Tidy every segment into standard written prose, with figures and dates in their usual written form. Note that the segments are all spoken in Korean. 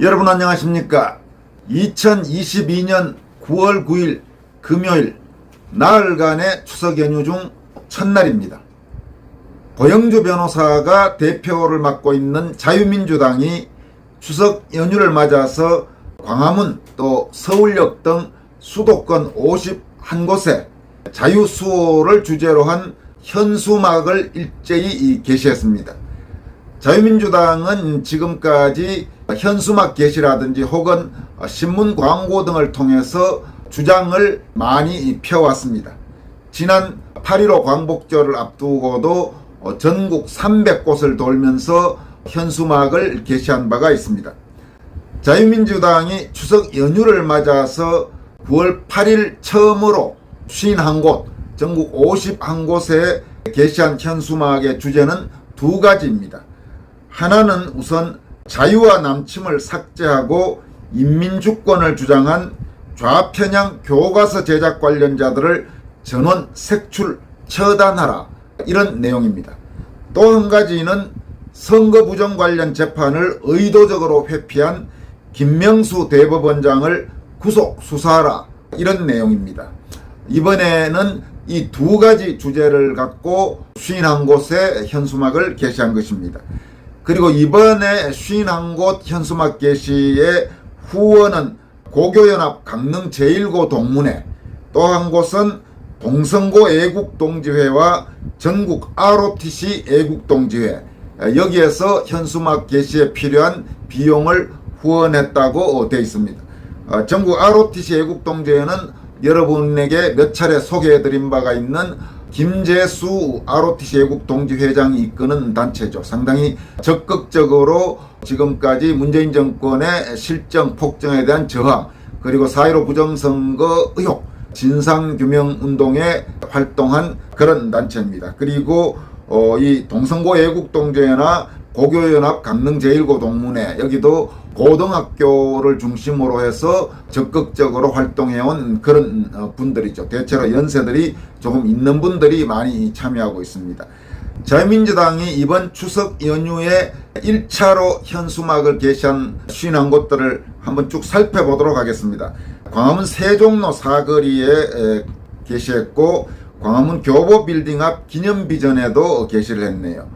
여러분 안녕하십니까? 2022년 9월 9일 금요일 나흘간의 추석 연휴 중 첫날입니다. 고영주 변호사가 대표를 맡고 있는 자유민주당이 추석 연휴를 맞아서 광화문 또 서울역 등 수도권 51곳에 자유수호를 주제로 한 현수막을 일제히 게시했습니다. 자유민주당은 지금까지 현수막 게시라든지 혹은 신문 광고 등을 통해서 주장을 많이 펴왔습니다. 지난 8.15 광복절을 앞두고도 전국 300곳을 돌면서 현수막을 게시한 바가 있습니다. 자유민주당이 추석 연휴를 맞아서 9월 8일 처음으로 51곳, 전국 51곳에 게시한 현수막의 주제는 두 가지입니다. 하나는 우선 자유와 남침을 삭제하고 인민주권을 주장한 좌편향 교과서 제작 관련자들을 전원 색출 처단하라, 이런 내용입니다. 또 한 가지는 선거 부정 관련 재판을 의도적으로 회피한 김명수 대법원장을 구속 수사하라, 이런 내용입니다. 이번에는 이 두 가지 주제를 갖고 51곳에 현수막을 게시한 것입니다. 그리고 이번에 51곳 현수막 게시의 후원은 고교연합 강릉 제1고 동문회, 또 한 곳은 동성고 애국동지회와 전국 ROTC 애국동지회, 여기에서 현수막 게시에 필요한 비용을 후원했다고 되어 있습니다. 전국 ROTC 애국동지회는 여러분에게 몇 차례 소개해드린 바가 있는 김재수 ROTC 애국동지회장이 이끄는 단체죠. 상당히 적극적으로 지금까지 문재인 정권의 실정 폭정에 대한 저항, 그리고 4.15 부정선거 의혹 진상규명운동에 활동한 그런 단체입니다. 그리고 이 동성고 애국동지회나 고교연합 강릉 제1고 동문회, 여기도 고등학교를 중심으로 해서 적극적으로 활동해온 그런 분들이죠. 대체로 연세들이 조금 있는 분들이 많이 참여하고 있습니다. 자유민주당이 이번 추석 연휴에 1차로 현수막을 게시한 51곳들을 한번 쭉 살펴보도록 하겠습니다. 광화문 세종로 사거리에 게시했고, 광화문 교보빌딩 앞 기념비전에도 게시를 했네요.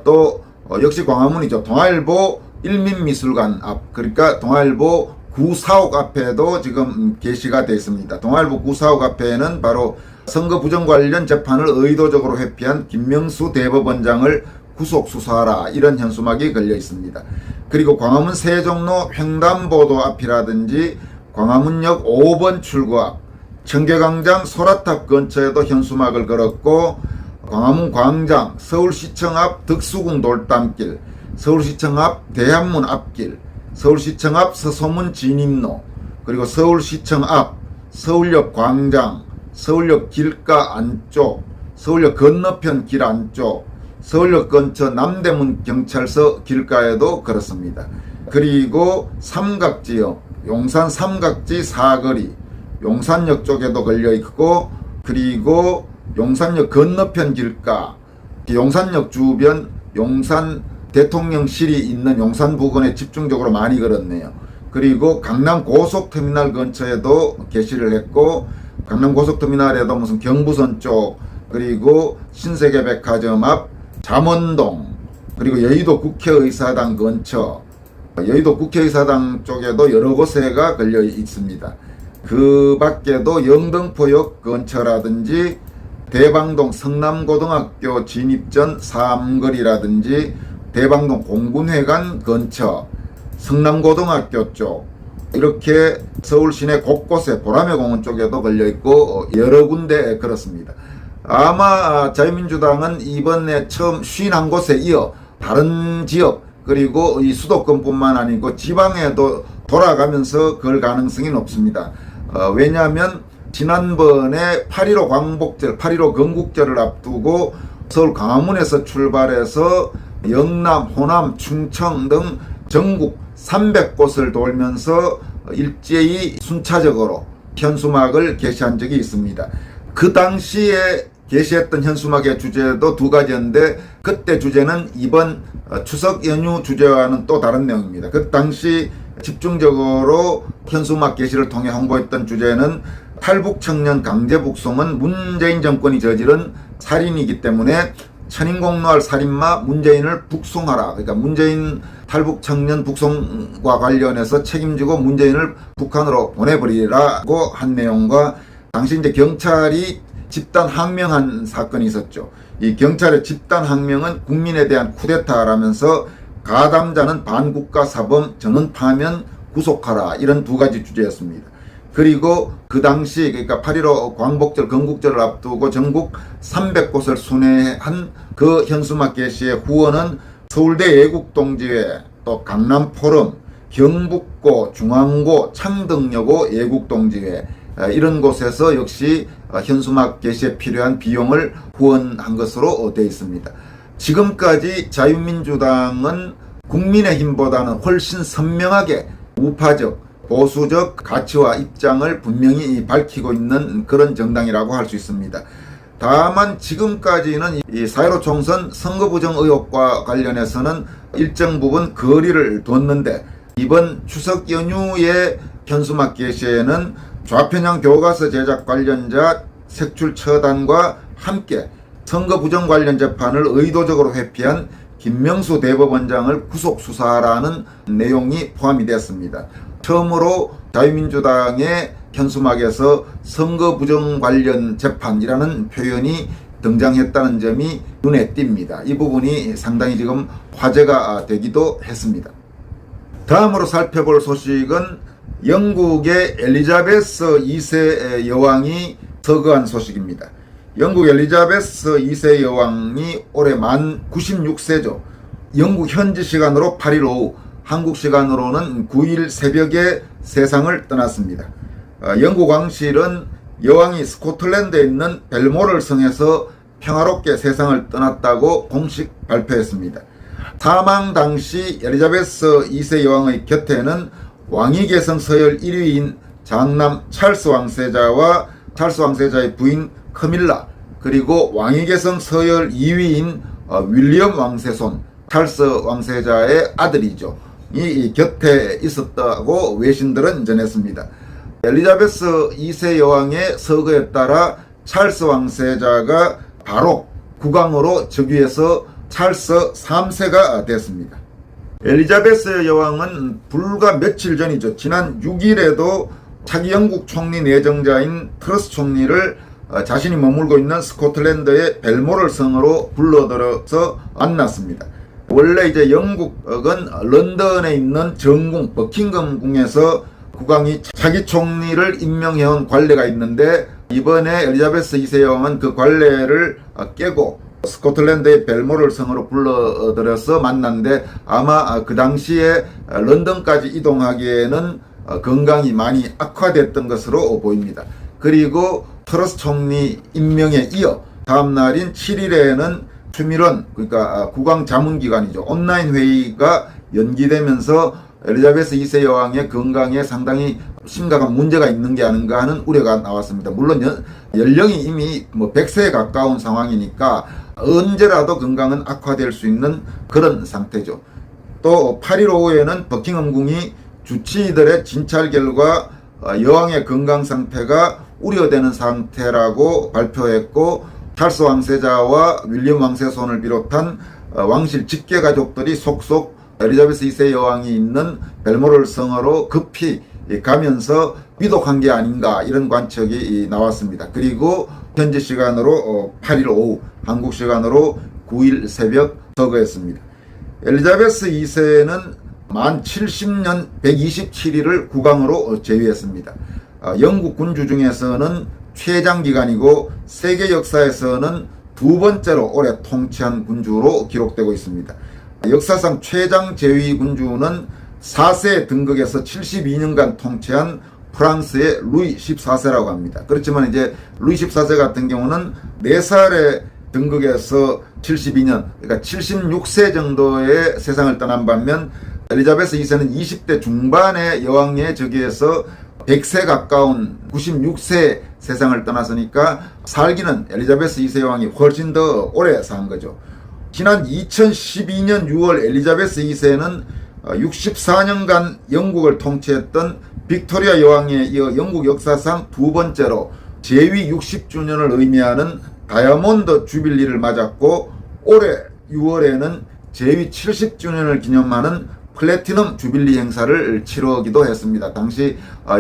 또 역시 광화문이죠. 동아일보 일민미술관 앞, 그러니까 동아일보 945 앞에도 지금 게시가 되어 있습니다. 동아일보 945 앞에는 바로 선거 부정 관련 재판을 의도적으로 회피한 김명수 대법원장을 구속 수사하라, 이런 현수막이 걸려 있습니다. 그리고 광화문 세종로 횡단보도 앞이라든지 광화문역 5번 출구 앞, 청계광장 소라탑 근처에도 현수막을 걸었고, 광화문 광장, 서울시청 앞 덕수궁 돌담길, 서울시청 앞 대한문 앞길, 서울시청 앞 서소문 진입로, 그리고 서울시청 앞 서울역 광장, 서울역 길가 안쪽, 서울역 건너편 길 안쪽, 서울역 근처 남대문 경찰서 길가에도 걸었습니다. 그리고 삼각지역, 용산 삼각지 사거리, 용산역 쪽에도 걸려 있고, 그리고 용산역 건너편 길가, 용산역 주변, 용산 대통령실이 있는 용산 부근에 집중적으로 많이 걸었네요. 그리고 강남 고속터미널 근처에도 게시를 했고, 강남 고속터미널에도 무슨 경부선 쪽, 그리고 신세계백화점 앞, 잠원동, 그리고 여의도 국회의사당 근처, 여의도 국회의사당 쪽에도 여러 곳에가 걸려 있습니다. 그 밖에도 영등포역 근처라든지 대방동 성남고등학교 진입전 삼거리라든지 대방동 공군회관 근처, 성남고등학교 쪽, 이렇게 서울 시내 곳곳에 보라매공원 쪽에도 걸려있고 여러 군데 그렇습니다. 아마 자유민주당은 이번에 처음 51곳에 이어 다른 지역, 그리고 이 수도권뿐만 아니고 지방에도 돌아가면서 걸 가능성이 높습니다. 왜냐하면 지난번에 8.15 광복절, 8.15 건국절을 앞두고 서울 광화문에서 출발해서 영남, 호남, 충청 등 전국 300곳을 돌면서 일제히 순차적으로 현수막을 게시한 적이 있습니다. 그 당시에 게시했던 현수막의 주제도 두 가지였는데, 그때 주제는 이번 추석 연휴 주제와는 또 다른 내용입니다. 그 당시 집중적으로 현수막 게시를 통해 홍보했던 주제는 탈북 청년 강제 북송은 문재인 정권이 저지른 살인이기 때문에 천인공노할 살인마 문재인을 북송하라. 그러니까 문재인 탈북 청년 북송과 관련해서 책임지고 문재인을 북한으로 보내버리라고 한 내용과 당시 이제 경찰이 집단 항명한 사건이 있었죠. 이 경찰의 집단 항명은 국민에 대한 쿠데타라면서 가담자는 반국가 사범, 전원 파면 구속하라, 이런 두 가지 주제였습니다. 그리고 그 당시 그러니까 8.15 광복절 건국절을 앞두고 전국 300곳을 순회한 그 현수막 게시의 후원은 서울대 예국동지회, 또 강남포럼, 경북고, 중앙고, 창덕여고 예국동지회 이런 곳에서 역시 현수막 게시에 필요한 비용을 후원한 것으로 되어 있습니다. 지금까지 자유민주당은 국민의힘보다는 훨씬 선명하게 우파적, 보수적 가치와 입장을 분명히 밝히고 있는 그런 정당이라고 할 수 있습니다. 다만 지금까지는 이 4.15 총선 선거 부정 의혹과 관련해서는 일정 부분 거리를 뒀는데, 이번 추석 연휴의 현수막 게시에는 좌편향 교과서 제작 관련자 색출 처단과 함께 선거 부정 관련 재판을 의도적으로 회피한 김명수 대법원장을 구속 수사라는 내용이 포함이 됐습니다. 처음으로 자유민주당의 현수막에서 선거 부정 관련 재판이라는 표현이 등장했다는 점이 눈에 띕니다. 이 부분이 상당히 지금 화제가 되기도 했습니다. 다음으로 살펴볼 소식은 영국의 엘리자베스 2세 여왕이 서거한 소식입니다. 영국 엘리자베스 2세 여왕이 올해 만 96세죠. 영국 현지 시간으로 8일 오후, 한국 시간으로는 9일 새벽에 세상을 떠났습니다. 영국 왕실은 여왕이 스코틀랜드에 있는 벨모럴 성에서 평화롭게 세상을 떠났다고 공식 발표했습니다. 사망 당시 엘리자베스 2세 여왕의 곁에는 왕위계성 서열 1위인 장남 찰스 왕세자와 찰스 왕세자의 부인 커밀라, 그리고 왕위계성 서열 2위인 윌리엄 왕세손, 찰스 왕세자의 아들이죠. 이 곁에 있었다고 외신들은 전했습니다. 엘리자베스 2세 여왕의 서거에 따라 찰스 왕세자가 바로 국왕으로 즉위해서 찰스 3세가 됐습니다. 엘리자베스 여왕은 불과 며칠 전이죠. 지난 6일에도 차기 영국 총리 내정자인 트러스 총리를 자신이 머물고 있는 스코틀랜드의 벨모럴 성으로 불러들여서 만났습니다. 원래 이제 영국은 런던에 있는 정궁 버킹엄 궁에서 국왕이 차기 총리를 임명해온 관례가 있는데, 이번에 엘리자베스 2세 여왕은 그 관례를 깨고 스코틀랜드의 벨모럴 성으로 불러들여서 만났는데, 아마 그 당시에 런던까지 이동하기에는 건강이 많이 악화됐던 것으로 보입니다. 그리고 트러스 총리 임명에 이어 다음 날인 7일에는 추미런, 그러니까 국왕 자문기관이죠, 온라인 회의가 연기되면서 엘리자베스 2세 여왕의 건강에 상당히 심각한 문제가 있는 게 아닌가 하는 우려가 나왔습니다. 물론 연령이 이미 100세에 가까운 상황이니까 언제라도 건강은 악화될 수 있는 그런 상태죠. 또 8일 오후에는 버킹엄궁이 주치의들의 진찰 결과 여왕의 건강 상태가 우려되는 상태라고 발표했고, 찰스 왕세자와 윌리엄 왕세손을 비롯한 왕실 직계 가족들이 속속 엘리자베스 2세 여왕이 있는 벨모럴 성으로 급히 가면서 위독한 게 아닌가, 이런 관측이 나왔습니다. 그리고 현지 시간으로 8일 오후, 한국 시간으로 9일 새벽 서거했습니다. 엘리자베스 2세는 만 70년 127일을 국왕으로 재위했습니다. 영국 군주 중에서는 최장기간이고 세계 역사에서는 두 번째로 오래 통치한 군주로 기록되고 있습니다. 역사상 최장 재위 군주는 4세 등극에서 72년간 통치한 프랑스의 루이 14세라고 합니다. 그렇지만 이제 루이 14세 같은 경우는 4살의 등극에서 72년, 그러니까 76세 정도의 세상을 떠난 반면, 엘리자베스 2세는 20대 중반의 여왕에 즉위해서 100세 가까운 96세 세상을 떠났으니까 살기는 엘리자베스 2세 여왕이 훨씬 더 오래 산 거죠. 지난 2012년 6월 엘리자베스 2세는 64년간 영국을 통치했던 빅토리아 여왕에 이어 영국 역사상 두 번째로 재위 60주년을 의미하는 다이아몬드 주빌리를 맞았고, 올해 6월에는 재위 70주년을 기념하는 플래티넘 주빌리 행사를 치르기도 했습니다. 당시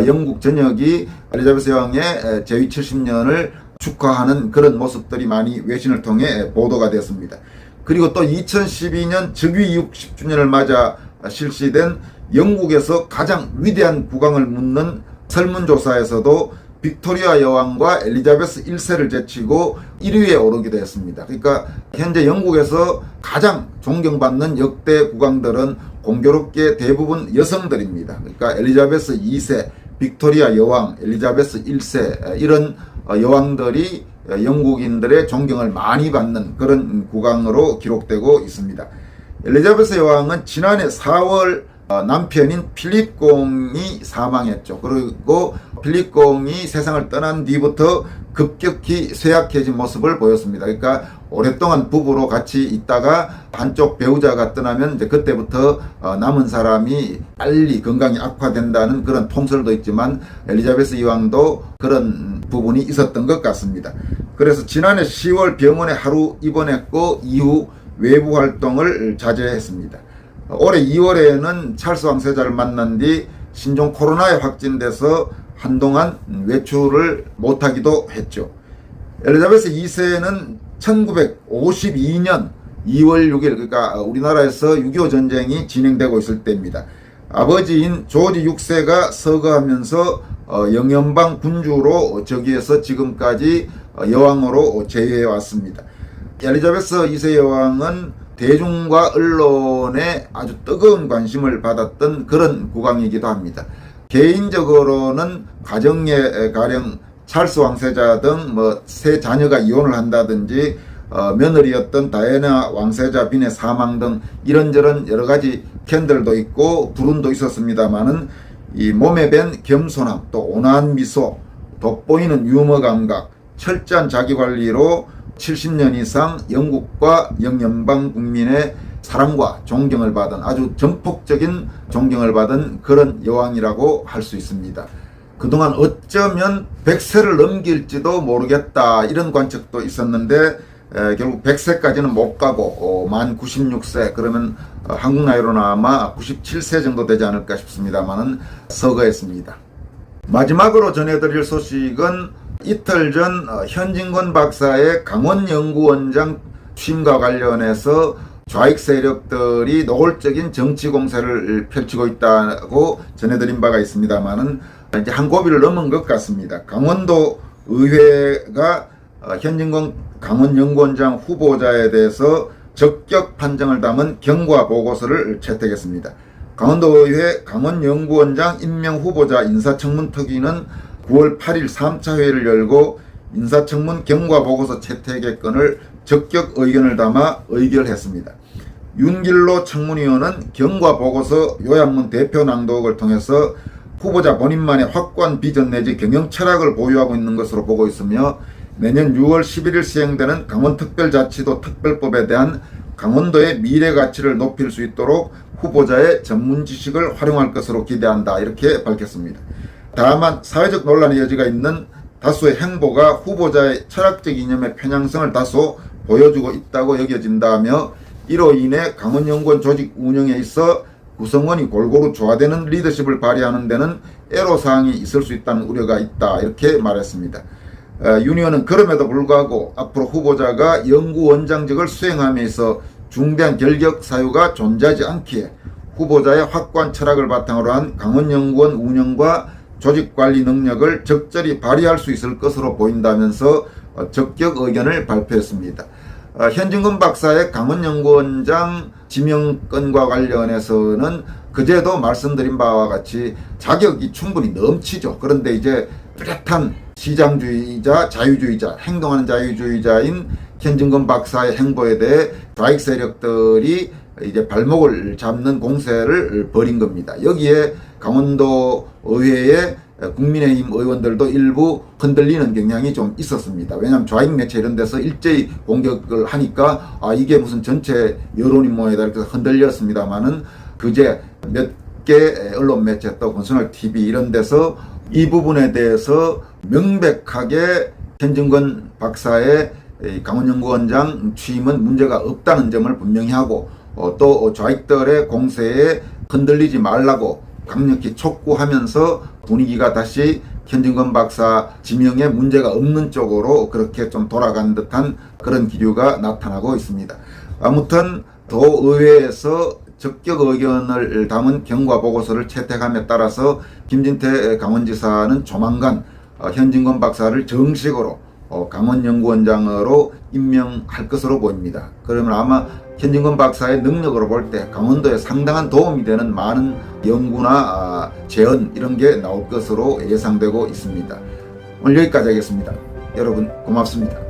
영국 전역이 엘리자베스 여왕의 재위 70년을 축하하는 그런 모습들이 많이 외신을 통해 보도가 됐습니다. 그리고 또 2012년 즉위 60주년을 맞아 실시된 영국에서 가장 위대한 국왕을 묻는 설문조사에서도 빅토리아 여왕과 엘리자베스 1세를 제치고 1위에 오르기도 했습니다. 그러니까 현재 영국에서 가장 존경받는 역대 국왕들은 공교롭게 대부분 여성들입니다. 그러니까 엘리자베스 2세, 빅토리아 여왕, 엘리자베스 1세 이런 여왕들이 영국인들의 존경을 많이 받는 그런 국왕으로 기록되고 있습니다. 엘리자베스 여왕은 지난해 4월 남편인 필립 공이 사망했죠. 그리고 필립 공이 세상을 떠난 뒤부터 급격히 쇠약해진 모습을 보였습니다. 그러니까 오랫동안 부부로 같이 있다가 한쪽 배우자가 떠나면 이제 그때부터 남은 사람이 빨리 건강이 악화된다는 그런 통설도 있지만 엘리자베스 여왕도 그런 부분이 있었던 것 같습니다. 그래서 지난해 10월 병원에 하루 입원했고 이후 외부 활동을 자제했습니다. 올해 2월에는 찰스 왕세자를 만난 뒤 신종 코로나에 확진돼서 한동안 외출을 못하기도 했죠. 엘리자베스 2세는 1952년 2월 6일, 그러니까 우리나라에서 6.25 전쟁이 진행되고 있을 때입니다. 아버지인 조지 6세가 서거하면서 영연방 군주로 즉위해서 지금까지 여왕으로 재위해 왔습니다. 엘리자베스 2세 여왕은 대중과 언론에 아주 뜨거운 관심을 받았던 그런 국왕이기도 합니다. 개인적으로는 가정에 가령 찰스 왕세자 등 세 자녀가 이혼을 한다든지 며느리였던 다이애나 왕세자 빈의 사망 등 이런저런 여러 가지 캔들도 있고 불운도 있었습니다만은 이 몸에 밴 겸손함, 또 온화한 미소, 돋보이는 유머 감각, 철저한 자기관리로 70년 이상 영국과 영연방 국민의 사랑과 존경을 받은, 아주 전폭적인 존경을 받은 그런 여왕이라고 할 수 있습니다. 그동안 어쩌면 100세를 넘길지도 모르겠다 이런 관측도 있었는데 결국 100세까지는 못 가고 만 96세, 그러면 한국 나이로는 아마 97세 정도 되지 않을까 싶습니다만은 서거했습니다. 마지막으로 전해드릴 소식은 이틀 전 현진건 박사의 강원연구원장 취임과 관련해서 좌익 세력들이 노골적인 정치 공세를 펼치고 있다고 전해드린 바가 있습니다만은 이제 한 고비를 넘은 것 같습니다. 강원도 의회가 현진건 강원연구원장 후보자에 대해서 적격 판정을 담은 경과 보고서를 채택했습니다. 강원도의회 강원연구원장 임명 후보자 인사청문 특위는 9월 8일 3차 회의를 열고 인사청문 경과보고서 채택의 건을 적격 의견을 담아 의결했습니다. 윤길로 청문위원은 경과보고서 요약문 대표 낭독을 통해서 후보자 본인만의 확고한 비전 내지 경영 철학을 보유하고 있는 것으로 보고 있으며 내년 6월 11일 시행되는 강원특별자치도 특별법에 대한 강원도의 미래 가치를 높일 수 있도록 후보자의 전문 지식을 활용할 것으로 기대한다, 이렇게 밝혔습니다. 다만 사회적 논란의 여지가 있는 다수의 행보가 후보자의 철학적 이념의 편향성을 다소 보여주고 있다고 여겨진다며 이로 인해 강원연구원 조직 운영에 있어 구성원이 골고루 조화되는 리더십을 발휘하는 데는 애로사항이 있을 수 있다는 우려가 있다, 이렇게 말했습니다. 윤 의원은 그럼에도 불구하고 앞으로 후보자가 연구원장직을 수행함에 있어 중대한 결격 사유가 존재하지 않기에 후보자의 확고한 철학을 바탕으로 한 강원연구원 운영과 조직관리 능력을 적절히 발휘할 수 있을 것으로 보인다면서 적격 의견을 발표했습니다. 현진건 박사의 강원연구원장 지명건과 관련해서는 그제도 말씀드린 바와 같이 자격이 충분히 넘치죠. 그런데 이제 뚜렷한 시장주의자, 자유주의자, 행동하는 자유주의자인 현진건 박사의 행보에 대해 좌익 세력들이 이제 발목을 잡는 공세를 벌인 겁니다. 여기에 강원도 의회의 국민의힘 의원들도 일부 흔들리는 경향이 좀 있었습니다. 왜냐하면 좌익 매체 이런 데서 일제히 공격을 하니까 이게 무슨 전체 여론이 뭐이다 이렇게 흔들렸습니다만은 그제 몇 개 언론 매체 또 권순월 TV 이런 데서 이 부분에 대해서 명백하게 현진건 박사의 강원연구원장 취임은 문제가 없다는 점을 분명히 하고 또 좌익들의 공세에 흔들리지 말라고 강력히 촉구하면서 분위기가 다시 현진건 박사 지명에 문제가 없는 쪽으로 그렇게 좀 돌아간 듯한 그런 기류가 나타나고 있습니다. 아무튼 도의회에서 적격 의견을 담은 경과 보고서를 채택함에 따라서 김진태 강원지사는 조만간 현진건 박사를 정식으로 강원연구원장으로 임명할 것으로 보입니다. 그러면 아마 현진건 박사의 능력으로 볼 때 강원도에 상당한 도움이 되는 많은 연구나 재현 이런 게 나올 것으로 예상되고 있습니다. 오늘 여기까지 하겠습니다. 여러분 고맙습니다.